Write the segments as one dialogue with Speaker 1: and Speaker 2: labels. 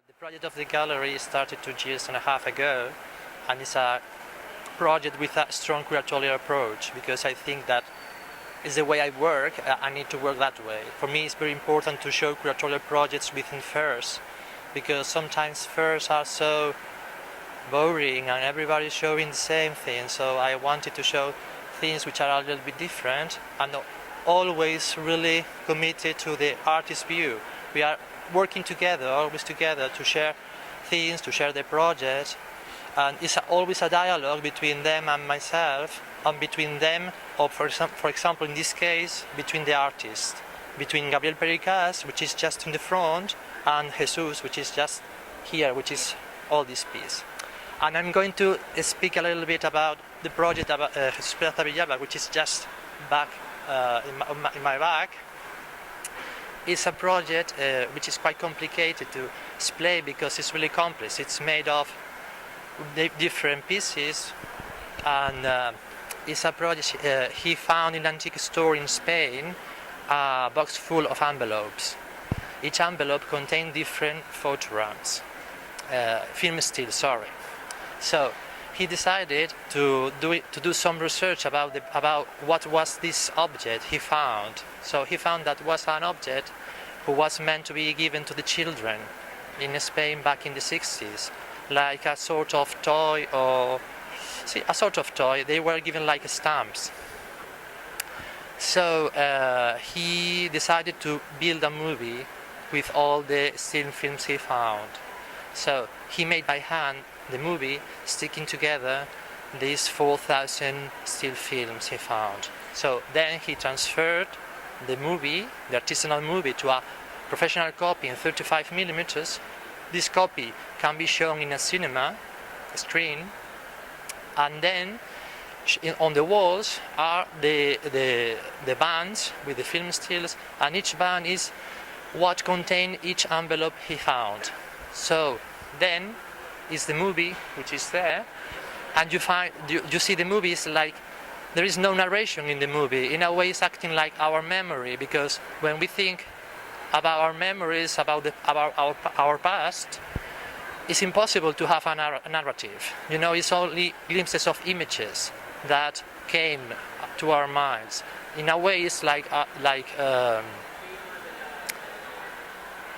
Speaker 1: The project of the gallery started 2.5 years ago, and it's a project with a strong curatorial approach, because I think that is the way I work. I need to work that way. For me, it's very important to show curatorial projects within fairs, because sometimes fairs are so boring and everybody's showing the same thing. So I wanted to show things which are a little bit different and always really committed to the artist's view. We are working together, always together, to share things, to share the project, and it's always a dialogue between them and myself, and between them, or for example in this case, between the artists, between Gabriel Pericàs, which is just in the front, and Jesús, which is just here, which is all this piece. And I'm going to speak a little bit about the project about Jesús Pedraza Villalba, which is just back in my back. It's a project which is quite complicated to explain because it's really complex. It's made of different pieces, and it's a project he found in an antique store in Spain, a box full of envelopes. Each envelope contained different photographs, film stills, sorry. So he decided to do some research about what was this object he found. So he found that was an object who was meant to be given to the children in Spain back in the 60s, like a sort of toy, a sort of toy. They were given like stamps. So he decided to build a movie with all the still films he found. So he made by hand the movie, sticking together these 4,000 still films he found. So then he transferred the movie, the artisanal movie, to a professional copy in 35mm. This copy can be shown in a cinema screen, and then on the walls are the bands with the film stills, and each band is what contained each envelope he found. So then is the movie, which is there, and you see the movie is like there is no narration in the movie. In a way, it's acting like our memory, because when we think about our memories, about our past, it's impossible to have a narrative. You know, it's only glimpses of images that came to our minds. In a way, it's like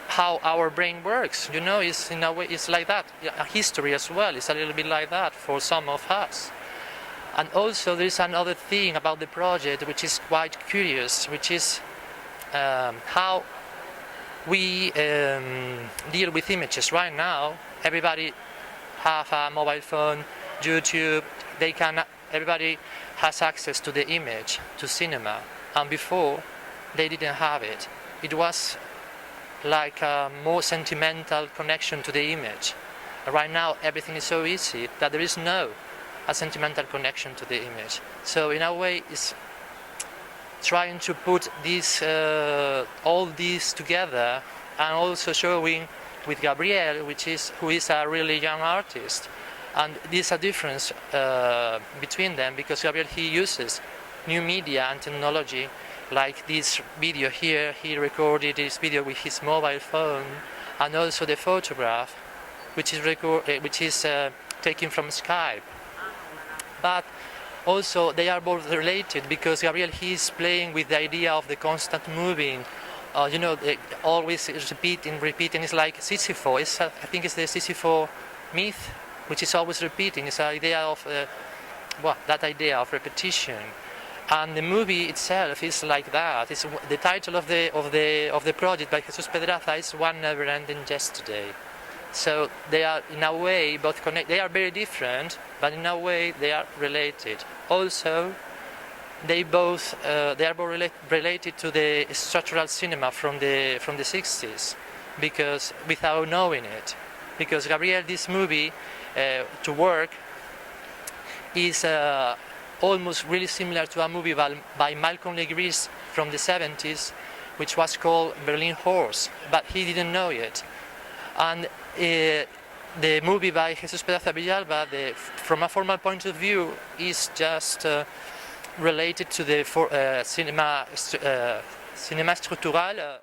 Speaker 1: how our brain works. You know, it's in a way it's like that. History as well is a little bit like that for some of us. And also there is another thing about the project which is quite curious, which is how we deal with images. Right now, everybody have a mobile phone, YouTube. Everybody has access to the image, to cinema. And before, they didn't have it. It was like a more sentimental connection to the image. Right now, everything is so easy that there is no a sentimental connection to the image. So in a way, it's trying to put this, all these together, and also showing with Gabriel, who is a really young artist. And there's a difference between them, because Gabriel, he uses new media and technology, like this video here. He recorded this video with his mobile phone, and also the photograph, which is taken from Skype. But also they are both related, because Gabriel, he is playing with the idea of the constant moving. You know, always repeating. It's like Sisyphus. I think it's the Sisyphus myth, which is always repeating. It's an idea of that idea of repetition. And the movie itself is like that. It's the title of the project by Jesús Pedraza is One Never-Ending Yesterday. So they are in a way both connected. They are very different, but in a way they are related. Also, they are both related to the structural cinema from the 60s, because without knowing it, because Gabriel, this movie to work is almost really similar to a movie by Malcolm Legris from the 70s, which was called Berlin Horse, but he didn't know it. And the movie by Jesús Pedraza Villalba, from a formal point of view, is just related to the cinema structural